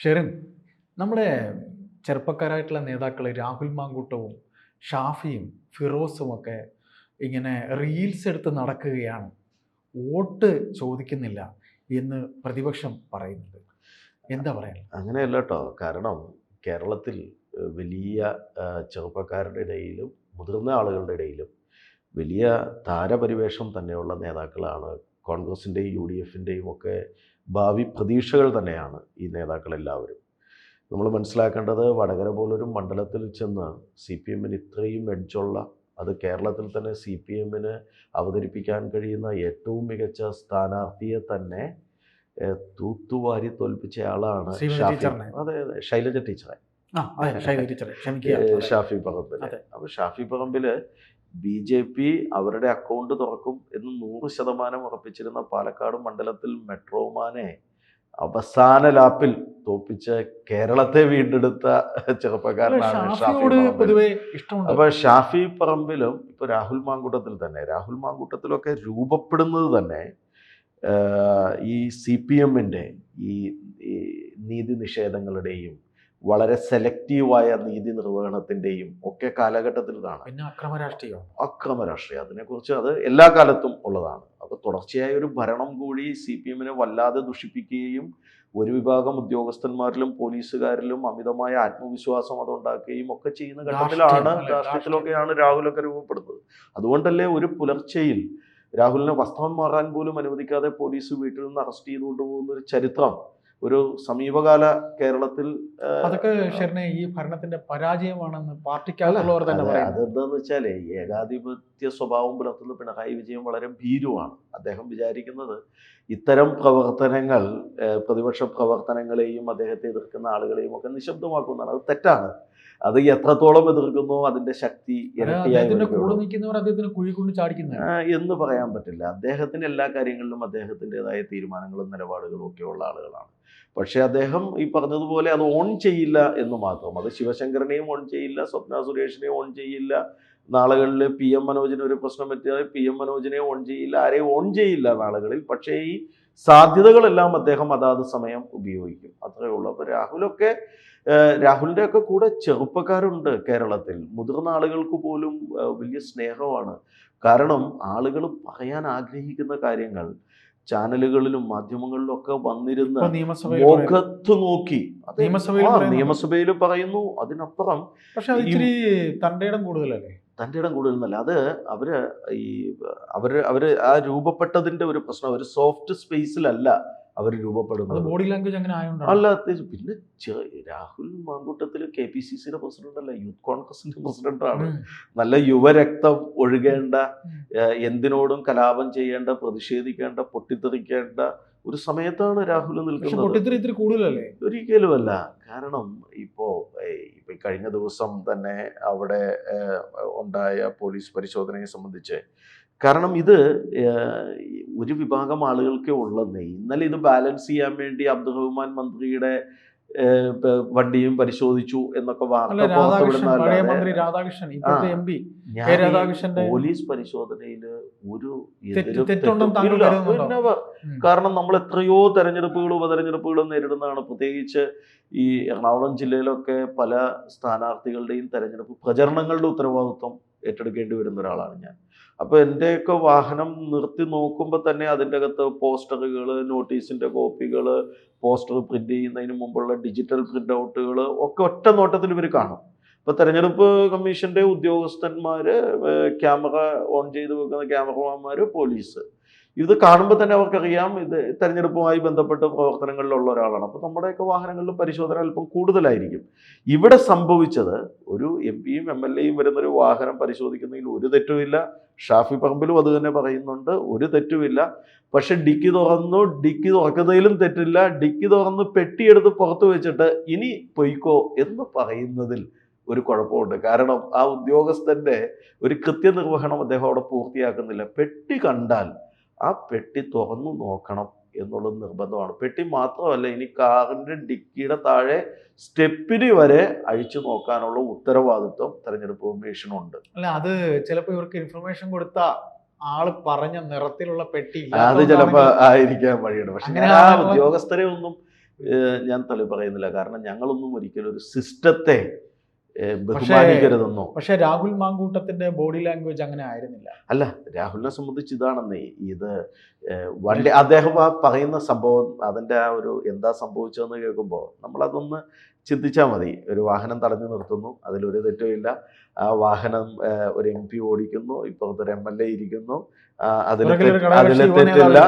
ഷെറിൻ, നമ്മുടെ ചെറുപ്പക്കാരായിട്ടുള്ള നേതാക്കൾ രാഹുൽ മാങ്കൂട്ടവും ഷാഫിയും ഫിറോസും ഒക്കെ ഇങ്ങനെ റീൽസ് എടുത്ത് നടക്കുകയാണ്, വോട്ട് ചോദിക്കുന്നില്ല എന്ന് പ്രതിപക്ഷം പറയുന്നുണ്ട്. എന്താ പറയാൻ? അങ്ങനെയല്ല കേട്ടോ. കാരണം കേരളത്തിൽ വലിയ ചെറുപ്പക്കാരുടെ ഇടയിലും മുതിർന്ന ആളുകളുടെ ഇടയിലും വലിയ താരപരിവേഷം തന്നെയുള്ള നേതാക്കളാണ്. കോൺഗ്രസിൻ്റെയും യു ഡി എഫിൻ്റെയും ഒക്കെ ഭാവി പ്രതീക്ഷകൾ തന്നെയാണ് ഈ നേതാക്കളെല്ലാവരും. നമ്മൾ മനസ്സിലാക്കേണ്ടത്, വടകര പോലൊരു മണ്ഡലത്തിൽ ചെന്ന് സി പി എമ്മിന് ഇത്രയും എഡ്ജുള്ള, അത് കേരളത്തിൽ തന്നെ സി പി എമ്മിന് അവതരിപ്പിക്കാൻ കഴിയുന്ന ഏറ്റവും മികച്ച സ്ഥാനാർത്ഥിയെ തന്നെ തൂത്തുവാരി തോൽപ്പിച്ച ആളാണ് ഷാഫി. അതെ, ശൈലജ ടീച്ചറെ, ഷാഫി പറമ്പിൽ. അപ്പോൾ ഷാഫി പറമ്പിൽ BJP അവരുടെ അക്കൗണ്ട് തുറക്കും എന്ന് 100% ഉറപ്പിച്ചിരുന്ന പാലക്കാട് മണ്ഡലത്തിൽ മെട്രോമാനെ അവസാന ലാപ്പിൽ തോപ്പിച്ച് കേരളത്തെ വീണ്ടെടുത്ത ചെറുപ്പക്കാരനാണ് ഷാഫി പറമ്പിൽ. അപ്പൊ ഷാഫി പറമ്പിലും ഇപ്പൊ രാഹുൽ മാങ്കൂട്ടത്തിൽ തന്നെ, രാഹുൽ മാങ്കൂട്ടത്തിലൊക്കെ രൂപപ്പെടുന്നത് തന്നെ ഈ CPM-ന്റെ ഈ നീതി നിഷേധങ്ങളുടെയും വളരെ സെലക്റ്റീവായ നീതി നിർവഹണത്തിൻ്റെയും ഒക്കെ കാലഘട്ടത്തിലാണ്. പിന്നെ അക്രമ രാഷ്ട്രീയം അതിനെക്കുറിച്ച് അത് എല്ലാ കാലത്തും ഉള്ളതാണ്. അപ്പോൾ തുടർച്ചയായ ഒരു ഭരണം കൂടി CPM-നെ വല്ലാതെ ദുഷിപ്പിക്കുകയും ഒരു വിഭാഗം ഉദ്യോഗസ്ഥന്മാരിലും പോലീസുകാരിലും അമിതമായ ആത്മവിശ്വാസം അതുണ്ടാക്കുകയും ഒക്കെ ചെയ്യുന്ന ഘട്ടത്തിലാണ്, രാഷ്ട്രീയത്തിലൊക്കെയാണ് രാഹുലൊക്കെ രൂപപ്പെടുന്നത്. അതുകൊണ്ടല്ലേ ഒരു പുലർച്ചയിൽ രാഹുലിനെ വസ്ത്രം മാറാൻ പോലും അനുവദിക്കാതെ പോലീസ് വീട്ടിൽ നിന്ന് അറസ്റ്റ് ചെയ്തുകൊണ്ട് പോകുന്ന ഒരു ചരിത്രം ഒരു സമീപകാല കേരളത്തിൽ. അതൊക്കെ ഈ ഭരണത്തിന്റെ പരാജയമാണെന്ന് പാർട്ടിക്കാരുള്ളവർ തന്നെ പറയാം. അതെന്താന്ന് വെച്ചാൽ ഏകാധിപത്യ സ്വഭാവം പുലർത്തുന്ന പിണറായി വിജയൻ വളരെ ഭീരുവാണ്. അദ്ദേഹം വിചാരിക്കുന്നത് ഇത്തരം പ്രവർത്തനങ്ങൾ പ്രതിപക്ഷ പ്രവർത്തനങ്ങളെയും അദ്ദേഹത്തെ എതിർക്കുന്ന ആളുകളെയും ഒക്കെ നിശബ്ദമാക്കുന്നതാണ്. അത് തെറ്റാണ്. അത് എത്രത്തോളം എതിർക്കുന്നോ അതിന്റെ ശക്തി ഇരട്ടിയായി എന്ന് പറയാൻ പറ്റില്ല. അദ്ദേഹത്തിന് എല്ലാ കാര്യങ്ങളിലും അദ്ദേഹത്തിൻ്റെതായ തീരുമാനങ്ങളും നിലപാടുകളും ഒക്കെ ഉള്ള ആളുകളാണ്. പക്ഷെ അദ്ദേഹം ഈ പറഞ്ഞതുപോലെ അത് ഓൺ ചെയ്യില്ല എന്ന് മാത്രം. അത് ശിവശങ്കരനെയും ഓൺ ചെയ്യില്ല, സ്വപ്ന സുരേഷിനെയും ഓൺ ചെയ്യില്ല. നാളുകളിൽ PM മനോജിന് ഒരു പ്രശ്നം പറ്റിയാൽ PM മനോജിനെ ഓൺ ചെയ്യില്ല, ആരെയും ഓൺ ചെയ്യില്ല നാളുകളിൽ. പക്ഷേ ഈ സാധ്യതകളെല്ലാം അദ്ദേഹം അതാത് സമയം ഉപയോഗിക്കും, അത്രയേ ഉള്ളൂ. അപ്പോൾ രാഹുലിൻ്റെ ഒക്കെ കൂടെ ചെറുപ്പക്കാരുണ്ട് കേരളത്തിൽ. മുതിർന്ന ആളുകൾക്ക് പോലും വലിയ സ്നേഹമാണ്. കാരണം ആളുകൾ പറയാൻ ആഗ്രഹിക്കുന്ന കാര്യങ്ങൾ ചാനലുകളിലും മാധ്യമങ്ങളിലും ഒക്കെ വന്നിരുന്ന് മുഖത്ത് നോക്കി നിയമസഭയിൽ പറയുന്നു. അതിനപ്പുറം തന്റെ ഇടം കൂടുതലല്ലേ? തൻ്റെ ഇടം കൂടുതലെന്നല്ല, അത് അവര് ആ രൂപപ്പെട്ടതിന്റെ ഒരു പ്രശ്നം. ഒരു സോഫ്റ്റ് സ്പേസിലല്ല അവർ രൂപപ്പെടുന്നത്. ബോഡി ലാംഗ്വേജ് അങ്ങനെ അല്ല. പിന്നെ രാഹുൽ മാങ്കൂട്ടത്തിൽ KPCCയുടെ പ്രസിഡന്റ് അല്ല, യൂത്ത് കോൺഗ്രസിന്റെ പ്രസിഡന്റാണ്. നല്ല യുവരക്തം ഒഴുകേണ്ട, എന്തിനോടും കലാപം ചെയ്യേണ്ട, പ്രതിഷേധിക്കേണ്ട, പൊട്ടിത്തെറിക്കേണ്ട ഒരു സമയത്താണ് രാഹുൽ നിൽക്കുന്നത്. ഒരിക്കലുമല്ല. കാരണം ഇപ്പോ കഴിഞ്ഞ ദിവസം തന്നെ അവിടെ ഉണ്ടായ പോലീസ് പരിശോധനയെ സംബന്ധിച്ച്, കാരണം ഇത് ഒരു വിഭാഗം ആളുകൾക്കേ ഉള്ളതേ. ഇന്നലെ ഇത് ബാലൻസ് ചെയ്യാൻ വേണ്ടി അബ്ദുറഹ്മാൻ മന്ത്രിയുടെ വണ്ടിയും പരിശോധിച്ചു എന്നൊക്കെ വാർത്ത പോലീസ് പരിശോധനയിൽ ഒരു കാരണം നമ്മൾ എത്രയോ തെരഞ്ഞെടുപ്പുകളും ഉപതെരഞ്ഞെടുപ്പുകളും നേരിടുന്നതാണ്. പ്രത്യേകിച്ച് ഈ എറണാകുളം ജില്ലയിലൊക്കെ പല സ്ഥാനാർത്ഥികളുടെയും തെരഞ്ഞെടുപ്പ് പ്രചരണങ്ങളുടെ ഉത്തരവാദിത്വം ഏറ്റെടുക്കേണ്ടി വരുന്ന ഒരാളാണ് ഞാൻ. അപ്പോൾ എൻ്റെയൊക്കെ വാഹനം നിർത്തി നോക്കുമ്പോൾ തന്നെ അതിൻ്റെ അകത്ത് പോസ്റ്ററുകൾ, നോട്ടീസിൻ്റെ കോപ്പികൾ, പോസ്റ്റർ പ്രിൻ്റ് ചെയ്യുന്നതിന് മുമ്പുള്ള ഡിജിറ്റൽ പ്രിൻ്റ് ഔട്ടുകൾ ഒക്കെ ഒറ്റ നോട്ടത്തിൽ ഇവർ കാണും. ഇപ്പോൾ തെരഞ്ഞെടുപ്പ് കമ്മീഷൻ്റെ ഉദ്യോഗസ്ഥന്മാർ, ക്യാമറ ഓൺ ചെയ്ത് വെക്കുന്ന ക്യാമറമാന്മാർ, പോലീസ്, ഇത് കാണുമ്പോൾ തന്നെ അവർക്കറിയാം ഇത് തെരഞ്ഞെടുപ്പുമായി ബന്ധപ്പെട്ട പ്രവർത്തനങ്ങളിലുള്ള ഒരാളാണ്. അപ്പോൾ നമ്മുടെയൊക്കെ വാഹനങ്ങളിലും പരിശോധന അല്പം കൂടുതലായിരിക്കും. ഇവിടെ സംഭവിച്ചത് ഒരു MP-യും MLA-യും വരുന്നൊരു വാഹനം പരിശോധിക്കുന്നതിൽ ഒരു തെറ്റുമില്ല. ഷാഫി പറമ്പിലും അത് തന്നെ പറയുന്നുണ്ട്, ഒരു തെറ്റുമില്ല. പക്ഷെ ഡിക്കി തുറക്കുന്നതിലും തെറ്റില്ല. ഡിക്കി തുറന്ന് പെട്ടിയെടുത്ത് പുറത്ത് വെച്ചിട്ട് ഇനി പൊയ്ക്കോ എന്ന് പറയുന്നതിൽ ഒരു കുഴപ്പമുണ്ട്. കാരണം ആ ഉദ്യോഗസ്ഥന്റെ ഒരു കൃത്യനിർവഹണം അദ്ദേഹം അവിടെ പൂർത്തിയാക്കുന്നില്ല. പെട്ടി കണ്ടാൽ ആ പെട്ടി തുറന്നു നോക്കണം എന്നുള്ളത് നിർബന്ധമാണ്. പെട്ടി മാത്രമല്ല, ഇനി കാറിന്റെ ഡിക്കിയുടെ താഴെ സ്റ്റെപ്പിന് വരെ അഴിച്ചു നോക്കാനുള്ള ഉത്തരവാദിത്വം തെരഞ്ഞെടുപ്പ് കമ്മീഷനുണ്ട്. അല്ല, അത് ചിലപ്പോൾ ഇവർക്ക് ഇൻഫർമേഷൻ കൊടുത്ത ആള് പറഞ്ഞ നിറത്തിലുള്ള പെട്ടി അത് ചിലപ്പോൾ ആയിരിക്കാൻ വഴിയുണ്ട്. പക്ഷെ ആ ഉദ്യോഗസ്ഥരെ ഒന്നും ഞാൻ തള്ളി പറയുന്നില്ല. കാരണം ഞങ്ങളൊന്നും ഒരിക്കലും ഒരു സിസ്റ്റത്തെ ബഹുമാനിക്കരുതെന്നോ. പക്ഷെ രാഹുൽ മാങ്കൂട്ടത്തിന്റെ ബോഡി ലാംഗ്വേജ് അങ്ങനെ ആയിരുന്നില്ല. അല്ല, രാഹുലിനെ സംബന്ധിച്ച് ഇതാണെന്നേ, ഇത് വണ്ടി അദ്ദേഹം ആ പറയുന്ന സംഭവം, അതിൻ്റെ ആ ഒരു എന്താ സംഭവിച്ചതെന്ന് കേൾക്കുമ്പോൾ നമ്മളതൊന്ന് ചിന്തിച്ചാൽ മതി. ഒരു വാഹനം തടഞ്ഞു നിർത്തുന്നു, അതിലൊരു തെറ്റുമില്ല. ആ വാഹനം ഒരു MP ഓടിക്കുന്നു, ഇപ്പുറത്തൊരു MLA ഇരിക്കുന്നു, അതിൽ തെറ്റില്ല.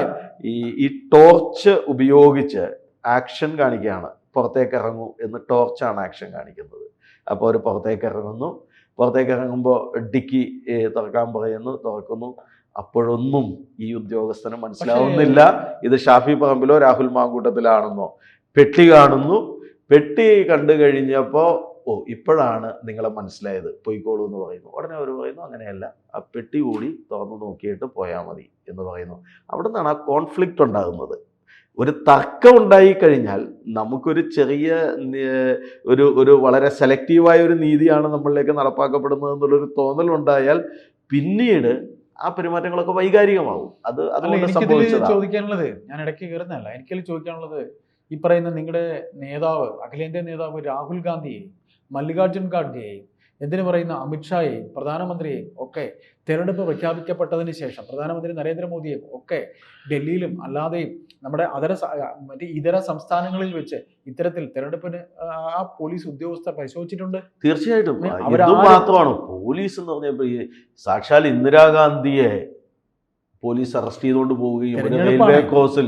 ഈ ടോർച്ച് ഉപയോഗിച്ച് ആക്ഷൻ കാണിക്കുകയാണ്. പുറത്തേക്ക് ഇറങ്ങൂ എന്ന് ടോർച്ചാണ് ആക്ഷൻ കാണിക്കുന്നത്. അപ്പോൾ അവർ പുറത്തേക്ക് ഇറങ്ങുന്നു. പുറത്തേക്ക് ഇറങ്ങുമ്പോൾ ഡിക്കി തുറക്കാൻ പറയുന്നു, തുറക്കുന്നു. അപ്പോഴൊന്നും ഈ ഉദ്യോഗസ്ഥന് മനസ്സിലാവുന്നില്ല ഇത് ഷാഫി പറമ്പിലോ രാഹുൽ മാങ്കൂട്ടത്തിലാണെന്നോ. പെട്ടി കാണുന്നു. പെട്ടി കണ്ടു കഴിഞ്ഞപ്പോൾ ഇപ്പോഴാണ് നിങ്ങളെ മനസ്സിലായത്, പൊയ്ക്കോളൂ എന്ന് പറയുന്നു. ഉടനെ അവർ പറയുന്നു അങ്ങനെയല്ല, ആ പെട്ടി കൂടി തുറന്നു നോക്കിയിട്ട് പോയാൽ മതി എന്ന് പറയുന്നു. അവിടെ നിന്നാണ് ആ കോൺഫ്ലിക്റ്റ് ഉണ്ടാകുന്നത്. ഒരു തർക്കം ഉണ്ടായിക്കഴിഞ്ഞാൽ നമുക്കൊരു ചെറിയ ഒരു വളരെ സെലക്റ്റീവായ ഒരു നീതിയാണ് നമ്മളിലേക്ക് നടപ്പാക്കപ്പെടുന്നത് എന്നുള്ളൊരു തോന്നലുണ്ടായാൽ പിന്നീട് ആ പെരുമാറ്റങ്ങളൊക്കെ വൈകാരികമാവും. അതുകൊണ്ട് ചോദിക്കാനുള്ളത്, ഞാൻ ഇടയ്ക്ക് കയറുന്നതല്ല, എനിക്കതിൽ ചോദിക്കാനുള്ളത്, ഈ പറയുന്ന നിങ്ങളുടെ നേതാവ്, അഖിലേന്ത്യാ നേതാവ് രാഹുൽ ഗാന്ധിയെയും മല്ലികാർജുൻ ഖാർഗെയെയും എന്തിനു പറയുന്ന അമിത്ഷായെയും പ്രധാനമന്ത്രിയെയും ഒക്കെ തെരഞ്ഞെടുപ്പ് പ്രഖ്യാപിക്കപ്പെട്ടതിന് ശേഷം പ്രധാനമന്ത്രി നരേന്ദ്രമോദിയെയും ഒക്കെ ഡൽഹിയിലും അല്ലാതെയും നമ്മുടെ ഇതര സംസ്ഥാനങ്ങളിൽ വെച്ച് ഇത്തരത്തിൽ തെരഞ്ഞെടുപ്പിന് ആ പോലീസ് ഉദ്യോഗസ്ഥർ പരിശോധിച്ചിട്ടുണ്ട്. തീർച്ചയായിട്ടും. മാത്രമാണ് പോലീസ് എന്ന് പറഞ്ഞപ്പോൾ ഈ സാക്ഷാൽ ഇന്ദിരാഗാന്ധിയെ പോലീസ് അറസ്റ്റ് ചെയ്തുകൊണ്ട് പോവുകയും ഒരു റെയിൽവേ ക്രോസിൽ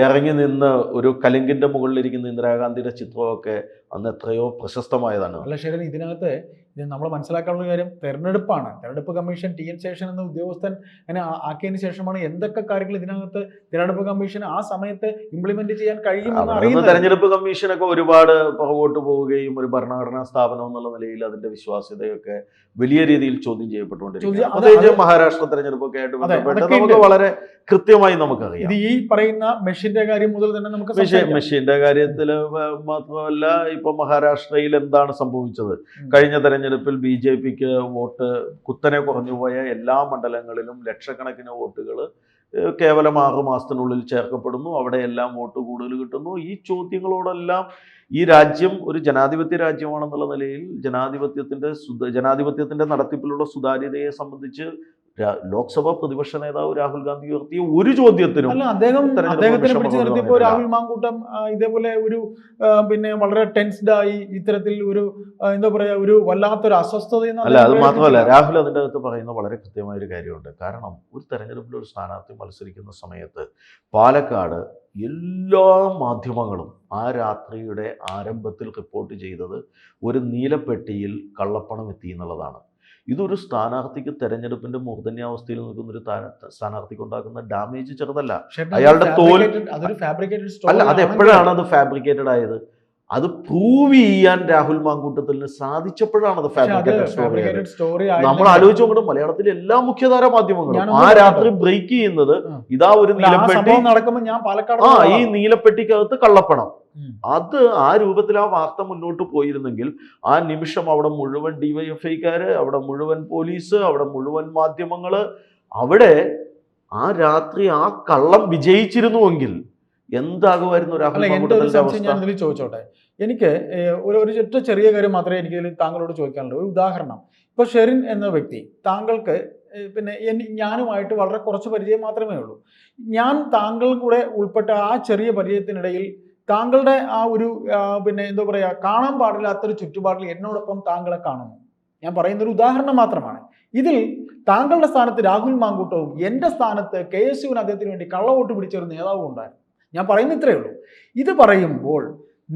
ഇറങ്ങി നിന്ന് ഒരു കലിങ്കിന്റെ മുകളിലിരിക്കുന്ന ഇന്ദിരാഗാന്ധിയുടെ ചിത്രമൊക്കെ അന്ന് എത്രയോ പ്രശസ്തമായതാണ്. അല്ല ശരി, ഇതിനകത്ത് നമ്മൾ മനസ്സിലാക്കാനുള്ള കാര്യം തെരഞ്ഞെടുപ്പാണ്. തെരഞ്ഞെടുപ്പ് കമ്മീഷൻ TN ശേഷൻ എന്ന ഉദ്യോഗസ്ഥൻ അങ്ങനെ ആക്കിയതിനു ശേഷമാണ് എന്തൊക്കെ കാര്യങ്ങൾ ഇതിനകത്ത് തെരഞ്ഞെടുപ്പ് കമ്മീഷൻ ആ സമയത്ത് ഇംപ്ലിമെന്റ് ചെയ്യാൻ കഴിയുമെന്ന് അറിയുന്നത്. തെരഞ്ഞെടുപ്പ് കമ്മീഷനൊക്കെ ഒരുപാട് പുറകോട്ട് പോവുകയും ഒരു ഭരണഘടനാ സ്ഥാപനം എന്നുള്ള നിലയിൽ അതിന്റെ വിശ്വാസ്യതയൊക്കെ വലിയ രീതിയിൽ ചോദ്യം ചെയ്യപ്പെട്ടുകൊണ്ടിരിക്കുന്നു. പ്രത്യേകിച്ച് മഹാരാഷ്ട്ര തെരഞ്ഞെടുപ്പൊക്കെ ആയിട്ട് ബന്ധപ്പെട്ട് നമുക്ക് വളരെ കൃത്യമായി നമുക്കറിയാം. ഇത് ഈ പറയുന്ന മെഷീന്റെ കാര്യം മുതൽ തന്നെ നമുക്ക് മെഷീന്റെ കാര്യത്തിൽ മാത്രമല്ല, ഇപ്പൊ മഹാരാഷ്ട്രയിൽ എന്താണ് സംഭവിച്ചത്? കഴിഞ്ഞ തെരഞ്ഞെടുപ്പിൽ BJPക്ക് വോട്ട് കുത്തനെ കുറഞ്ഞുപോയ എല്ലാ മണ്ഡലങ്ങളിലും ലക്ഷക്കണക്കിന് വോട്ടുകൾ കേവലം 6 മാസത്തിനുള്ളിൽ ചേർക്കപ്പെടുന്നു. അവിടെയെല്ലാം വോട്ട് കൂടുതൽ കിട്ടുന്നു. ഈ ചോദ്യങ്ങളോടെല്ലാം ഈ രാജ്യം ഒരു ജനാധിപത്യ രാജ്യമാണെന്നുള്ള നിലയിൽ ജനാധിപത്യത്തിന്റെ നടത്തിപ്പിലുള്ള സുതാര്യതയെ സംബന്ധിച്ച് ലോക്സഭാ പ്രതിപക്ഷ നേതാവ് രാഹുൽ ഗാന്ധി ഉയർത്തിയ ഒരു ചോദ്യത്തിനും രാഹുൽ മാങ്കൂട്ടം ഇതേപോലെ ഒരു വളരെ ടെൻസ്ഡ് ആയി ഇത്തരത്തിൽ ഒരു എന്താ പറയാ ഒരു വല്ലാത്തൊരു അസ്വസ്ഥത. അല്ല, അത് മാത്രമല്ല, രാഹുൽ അതിൻ്റെ അകത്ത് പറയുന്ന വളരെ കൃത്യമായ ഒരു കാര്യമുണ്ട്. കാരണം ഒരു തെരഞ്ഞെടുപ്പിൽ ഒരു സ്ഥാനാർത്ഥി മത്സരിക്കുന്ന സമയത്ത് പാലക്കാട് എല്ലാ മാധ്യമങ്ങളും ആ രാത്രിയുടെ ആരംഭത്തിൽ റിപ്പോർട്ട് ചെയ്തത് ഒരു നീലപ്പെട്ടിയിൽ കള്ളപ്പണം എത്തി എന്നുള്ളതാണ്. ഇതൊരു സ്ഥാനാർത്ഥിക്ക് തെരഞ്ഞെടുപ്പിന്റെ മൂർധന്യാവസ്ഥയിൽ നിൽക്കുന്ന ഒരു സ്ഥാനാർത്ഥിക്ക് ഉണ്ടാക്കുന്ന ഡാമേജ് ചെറുതല്ല. അയാളുടെ അല്ല, അത് എപ്പോഴാണ് അത് ഫാബ്രിക്കേറ്റഡ് ആയത്? അത് പ്രൂവ് ചെയ്യാൻ രാഹുൽ മാങ്കൂട്ടത്തിന് സാധിച്ചപ്പോഴാണ് അത് ഫാബ്രിക്കേറ്റഡ് സ്റ്റോറി. നമ്മൾ ആലോചിച്ച് നോക്കണം, മലയാളത്തിലെ എല്ലാ മുഖ്യധാര മാധ്യമങ്ങളും ആ രാത്രി ബ്രേക്ക് ചെയ്യുന്നത് ഇതാ ഒരു നീലപ്പെട്ടി, ഈ നീലപ്പെട്ടിക്കകത്ത് കള്ളപ്പണം. അത് ആ രൂപത്തിൽ ആ വാർത്ത മുന്നോട്ട് പോയിരുന്നെങ്കിൽ ആ നിമിഷം അവിടെ മുഴുവൻ DYFIക്കാര്, അവിടെ മുഴുവൻ പോലീസ്, അവിടെ മുഴുവൻ മാധ്യമങ്ങള്, അവിടെ ആ രാത്രി ആ കള്ളം വിജയിച്ചിരുന്നുവെങ്കിൽ എന്താകുമായിരുന്നു രാഹുൽ മാങ്കൂട്ടത്തിന്റെ അവസ്ഥ? ഞാൻ ഇതിൽ ചോദിച്ചോട്ടെ, എനിക്ക് ഒരു ചെറിയ കാര്യം മാത്രമേ എനിക്ക് ഇതിൽ താങ്കളോട് ചോദിക്കാനുള്ളൂ. ഒരു ഉദാഹരണം, ഇപ്പൊ ഷെറിൻ എന്ന വ്യക്തി, താങ്കൾക്ക് പിന്നെ ഞാനുമായിട്ട് വളരെ കുറച്ച് പരിചയം മാത്രമേ ഉള്ളൂ. ഞാൻ താങ്കളും കൂടെ ഉൾപ്പെട്ട ആ ചെറിയ പരിചയത്തിനിടയിൽ താങ്കളുടെ ആ ഒരു പിന്നെ എന്താ പറയുക, കാണാൻ പാടില്ലാത്തൊരു ചുറ്റുപാടിൽ എന്നോടൊപ്പം താങ്കളെ കാണുന്നു. ഞാൻ പറയുന്നൊരു ഉദാഹരണം മാത്രമാണ്. ഇതിൽ താങ്കളുടെ സ്ഥാനത്ത് രാഹുൽ മാങ്കൂട്ടവും എൻ്റെ സ്ഥാനത്ത് KSUവിന് അദ്ദേഹത്തിന് വേണ്ടി കള്ളവോട്ട് പിടിച്ച ഒരു നേതാവും ഉണ്ടായിരുന്നു. ഞാൻ പറയുന്ന ഇത്രയേ ഉള്ളൂ. ഇത് പറയുമ്പോൾ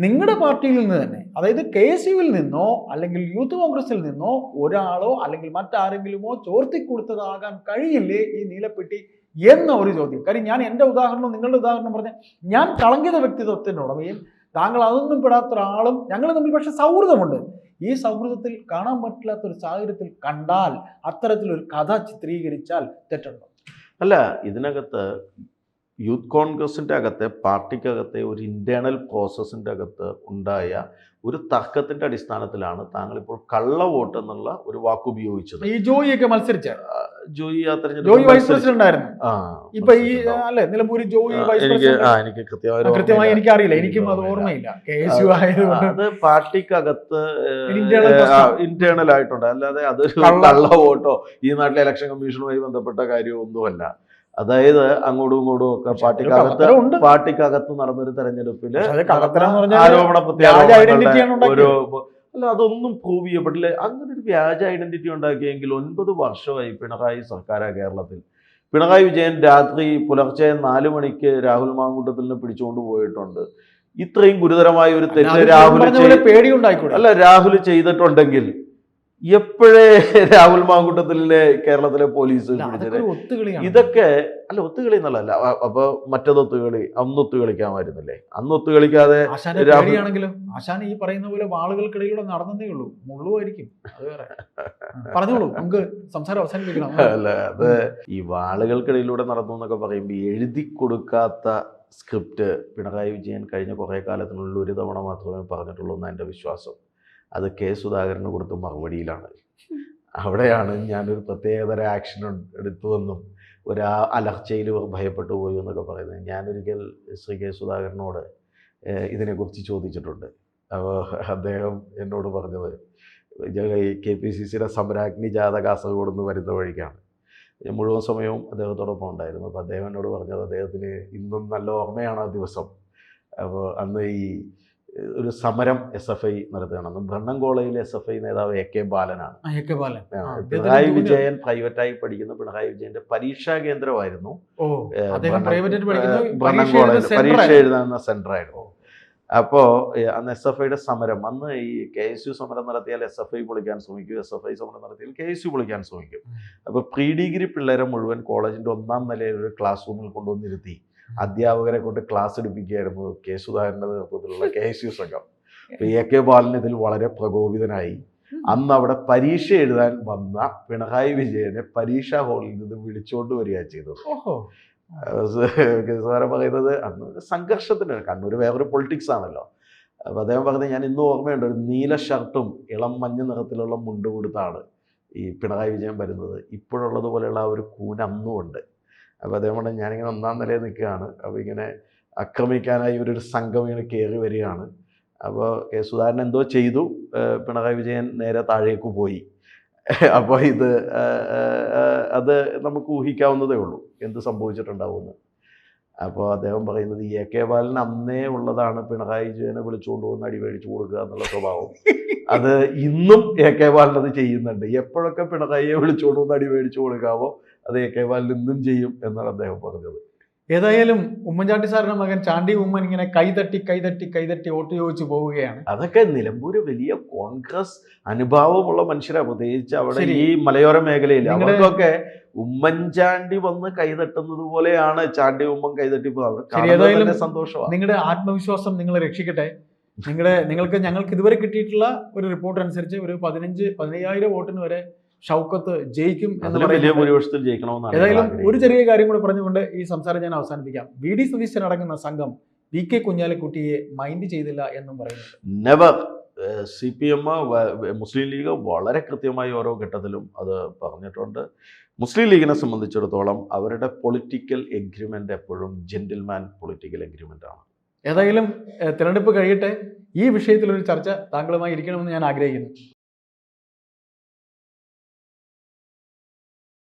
നിങ്ങളുടെ പാർട്ടിയിൽ നിന്ന് തന്നെ, അതായത് KSUവിൽ നിന്നോ അല്ലെങ്കിൽ യൂത്ത് കോൺഗ്രസിൽ നിന്നോ ഒരാളോ അല്ലെങ്കിൽ മറ്റാരെങ്കിലുമോ ചോർത്തിക്കൊടുത്തതാകാൻ കഴിയില്ലേ ഈ നീലപ്പെട്ടി എന്ന ഒരു ചോദ്യം. കാര്യം ഞാൻ എൻ്റെ ഉദാഹരണം നിങ്ങളുടെ ഉദാഹരണം പറഞ്ഞ ഞാൻ കളങ്കിത വ്യക്തിത്വത്തിൻ്റെ ഉടമയും താങ്കൾ അതൊന്നും പെടാത്ത ഒരാളും ഞങ്ങൾ തമ്മിൽ പക്ഷെ സൗഹൃദമുണ്ട്. ഈ സൗഹൃദത്തിൽ കാണാൻ പറ്റില്ലാത്തൊരു സാഹചര്യത്തിൽ കണ്ടാൽ അത്തരത്തിലൊരു കഥ ചിത്രീകരിച്ചാൽ തെറ്റുണ്ടോ? അല്ല, ഇതിനകത്ത് യൂത്ത് കോൺഗ്രസിൻ്റെ അകത്തെ പാർട്ടിക്കകത്തെ ഒരു ഇൻറ്റേർണൽ പ്രോസസ്സിൻ്റെ അകത്ത് ഉണ്ടായ ഒരു തർക്കത്തിൻ്റെ അടിസ്ഥാനത്തിലാണ് താങ്കളിപ്പോൾ കള്ള വോട്ട് എന്നുള്ള ഒരു വാക്ക് ഉപയോഗിച്ചത്. ഈ ജോയി ഒക്കെ മത്സരിച്ച ജോയി ആ ജോയി വൈസ് പ്രസിഡന്റ് ആയിരുന്നു. ആ ഇപ്പൊ ഈ അല്ലെ നിലമ്പൂര് ജോയി വൈസ് പ്രസിഡന്റ് എനിക്ക് കൃത്യമായി എനിക്കറിയില്ല, എനിക്കും അത് ഓർമ്മയില്ല. KSU ആയതുകൊണ്ട് അത് പാർട്ടിക്കകത്ത് internal പ്രശ്നം. ഇന്റേണൽ ആയിട്ടുണ്ട്, അല്ലാതെ അതൊരു കള്ള വോട്ടോ ഈ നാട്ടിലെ ഇലക്ഷൻ കമ്മീഷനുമായി ബന്ധപ്പെട്ട കാര്യമൊന്നുമല്ല. അതായത് അങ്ങോട്ടും ഇങ്ങോട്ടും ഒക്കെ പാർട്ടിക്കകത്ത് നടന്നൊരു തെരഞ്ഞെടുപ്പില് ആരോപണ ഒരു അല്ല, അതൊന്നും പ്രൂവ് ചെയ്യപ്പെട്ടില്ല. അങ്ങനെ ഒരു വ്യാജ ഐഡന്റിറ്റി ഉണ്ടാക്കിയെങ്കിൽ 9 വർഷമായി പിണറായി സർക്കാരാ കേരളത്തിൽ. പിണറായി വിജയൻ രാത്രി പുലർച്ചെ 4 മണിക്ക് രാഹുൽ മാങ്കൂട്ടത്തിലിനെ പിടിച്ചുകൊണ്ട് പോയിട്ടുണ്ട്. ഇത്രയും ഗുരുതരമായ ഒരു തെറ്റ് രാഹുൽ ചെയ്തിട്ടുണ്ടെങ്കിൽ എപ്പോഴേ രാഹുൽ മാങ്കൂട്ടത്തിലെ കേരളത്തിലെ പോലീസ് പിടിച്ചത്? ഇതൊക്കെ അല്ല, ഒത്തുകളി എന്നുള്ളതല്ല. അപ്പൊ മറ്റേതൊത്തുകളി അന്ന് ഒത്തുകളിക്കാമായിരുന്നില്ലേ? അന്ന് ഒത്തുകളിക്കാതെ ആശാൻ ഈ പറയുന്ന പോലെ വാളുകൾക്കിടയിലൂടെ നടന്നേ ഉള്ളൂ, മുള്ളുമായിരിക്കും. അത് വേറെ പറഞ്ഞോളൂ, നമുക്ക് സംസാരം അവസാനിപ്പിക്കണം. അല്ല, അത് ഈ വാളുകൾക്കിടയിലൂടെ നടന്നു എന്നൊക്കെ പറയുമ്പോൾ എഴുതി കൊടുക്കാത്ത സ്ക്രിപ്റ്റ് പിണറായി വിജയൻ കഴിഞ്ഞ കുറേ കാലത്തിനുള്ളിൽ ഒരു തവണ മാത്രമേ പറഞ്ഞിട്ടുള്ളൂ എന്നാണ് എൻ്റെ വിശ്വാസം. അത് കെ സുധാകരന് കൊടുത്ത മറുപടിയിലാണ്. അവിടെയാണ് ഞാനൊരു പ്രത്യേകതര ആക്ഷൻ എടുത്തുവെന്നും ഒരു അലർച്ചയിൽ ഭയപ്പെട്ടു പോയി എന്നൊക്കെ പറയുന്നത്. ഞാനൊരിക്കൽ ശ്രീ കെ സുധാകരനോട് ഇതിനെക്കുറിച്ച് ചോദിച്ചിട്ടുണ്ട്. അപ്പോൾ അദ്ദേഹം എന്നോട് പറഞ്ഞത്, KPCCയുടെ സമരാഗ്നി ജാഥ കാസർഗോഡ് നിന്ന് വരുന്ന വഴിക്കാണ്. മുഴുവൻ സമയവും അദ്ദേഹത്തോടൊപ്പം ഉണ്ടായിരുന്നു. അപ്പോൾ അദ്ദേഹം എന്നോട് പറഞ്ഞത് അദ്ദേഹത്തിന് ഇന്നും നല്ല ഓർമ്മയാണ് ആ ദിവസം. അപ്പോൾ അന്ന് ഈ ഒരു സമരം SFI നടത്തുകയാണ്. ബ്രണ്ണൻ കോളേജിലെ SFI നേതാവ് AK ബാലനാണ്. പിണറായി വിജയൻ പ്രൈവറ്റായി പഠിക്കുന്ന പിണറായി വിജയന്റെ പരീക്ഷാ കേന്ദ്രമായിരുന്നു ബ്രണ്ണൻ കോളേജ്. പരീക്ഷ എഴുതാവുന്ന സെന്ററായിരുന്നു. അപ്പോൾ അന്ന് SFIയുടെ സമരം, അന്ന് ഈ KSU സമരം നടത്തിയാൽ SFI പൊളിക്കാൻ ശ്രമിക്കും, SFI സമരം നടത്തിയാൽ KSU പൊളിക്കാൻ ശ്രമിക്കും. അപ്പോൾ പ്രീ ഡിഗ്രി പിള്ളേരെ മുഴുവൻ കോളേജിന്റെ 1ാം നിലയിൽ ഒരു ക്ലാസ് റൂമിൽ കൊണ്ടുവന്നിരുത്തി അധ്യാപകരെ കൊണ്ട് ക്ലാസ് എടുപ്പിക്കുകയായിരുന്നു കെ സുധാകരന്റെ നേതൃത്വത്തിലുള്ള KSU സംഘം. അപ്പോൾ AK ബാലൻ ഇതിൽ വളരെ പ്രകോപിതനായി അന്ന് അവിടെ പരീക്ഷ എഴുതാൻ വന്ന പിണറായി വിജയനെ പരീക്ഷാ ഹാളിൽ നിന്ന് വിളിച്ചുകൊണ്ട് വരികയാണ് ചെയ്തത്. സാറെ പറയുന്നത് അന്ന് സംഘർഷത്തിന്, കണ്ണൂർ വേറൊരു പൊളിറ്റിക്സ് ആണല്ലോ. അപ്പോൾ അദ്ദേഹം പറഞ്ഞത് ഞാൻ ഇന്നും ഓർമ്മയുണ്ട്, ഒരു നീല ഷർട്ടും ഇളം മഞ്ഞ നിറത്തിലുള്ള മുണ്ട് കൊടുത്താണ് ഈ പിണറായി വിജയൻ വരുന്നത്. ഇപ്പോഴുള്ളതുപോലെയുള്ള ആ ഒരു കൂന അന്നും ഉണ്ട്. അപ്പോൾ അദ്ദേഹം പറഞ്ഞാൽ ഞാനിങ്ങനെ 1ാം നിലയിൽ നിൽക്കുകയാണ്. അപ്പോൾ ഇങ്ങനെ ആക്രമിക്കാനായി ഒരു സംഘം ഇങ്ങനെ കയറി വരികയാണ്. അപ്പോൾ കെ സുധാകരൻ എന്തോ ചെയ്തു, പിണറായി വിജയൻ നേരെ താഴേക്ക് പോയി. അപ്പോൾ അത് നമുക്ക് ഊഹിക്കാവുന്നതേ ഉള്ളൂ എന്ത് സംഭവിച്ചിട്ടുണ്ടാവുമെന്ന്. അപ്പോൾ അദ്ദേഹം പറയുന്നത് ഈ AK ബാലൻ അന്നേ ഉള്ളതാണ് പിണറായി വിജയനെ വിളിച്ചുകൊണ്ട് പോകുന്ന അടി മേടിച്ചു കൊടുക്കുക എന്നുള്ള സ്വഭാവം. അത് ഇന്നും AK ബാലൻ അത് ചെയ്യുന്നുണ്ട്. എപ്പോഴൊക്കെ പിണറായിയെ വിളിച്ചുകൊണ്ട് പോകുന്ന അടി മേടിച്ചു കൊടുക്കാവോ അത് AK ബാലൻ ഇന്നും ചെയ്യും എന്നാണ് അദ്ദേഹം പറഞ്ഞത്. ഏതായാലും ഉമ്മൻചാണ്ടി സാറിന്റെ മകൻ ചാണ്ടി ഉമ്മൻ ഇങ്ങനെ കൈതട്ടി വോട്ട് ചോദിച്ചു പോവുകയാണ്. അതൊക്കെ നിലമ്പൂര് വലിയ കോൺഗ്രസ് അനുഭാവമുള്ള മനുഷ്യരാണ്, പ്രത്യേകിച്ച് അവിടെ ഈ മലയോര മേഖലയിൽ. അവർക്കൊക്കെ ഉമ്മൻചാണ്ടി വന്ന് കൈതട്ടുന്നത് പോലെയാണ് ചാണ്ടി ഉമ്മൻ കൈതട്ടി പോകുന്നത്. സന്തോഷമാണ്. നിങ്ങളുടെ ആത്മവിശ്വാസം നിങ്ങളെ രക്ഷിക്കട്ടെ. ഞങ്ങൾക്ക് ഇതുവരെ കിട്ടിയിട്ടുള്ള ഒരു റിപ്പോർട്ട് അനുസരിച്ച് ഒരു 15,000 വോട്ടിന് വരെ ഷൗക്കത്ത് ജയിക്കും എന്ന് വലിയ ഭൂരിപക്ഷത്തിൽ ജയിക്കണമെന്നാണ്. ഏതായാലും ഒരു ചെറിയ കാര്യം കൂടെ പറഞ്ഞുകൊണ്ട് ഈ സംസാരം ഞാൻ അവസാനിപ്പിക്കാം. VD സതീശൻ അടങ്ങുന്ന സംഘം PK കുഞ്ഞാലിക്കുട്ടിയെ മൈൻഡ് ചെയ്തില്ല എന്നും പറയുന്നു. നെവർ. CPM, മുസ്ലിം ലീഗ് വളരെ കൃത്യമായി ഓരോ ഘട്ടത്തിലും അത് പറഞ്ഞിട്ടുണ്ട്. മുസ്ലിം ലീഗിനെ സംബന്ധിച്ചിടത്തോളം അവരുടെ പൊളിറ്റിക്കൽ എഗ്രിമെന്റ് എപ്പോഴും ജെന്റിൽമാൻ പൊളിറ്റിക്കൽ എഗ്രിമെന്റ് ആണ്. ഏതായാലും തിരഞ്ഞെടുപ്പ് കഴിയട്ടെ. ഈ വിഷയത്തിലൊരു ചർച്ച താങ്കളുമായി ഇരിക്കണമെന്ന് ഞാൻ ആഗ്രഹിക്കുന്നു.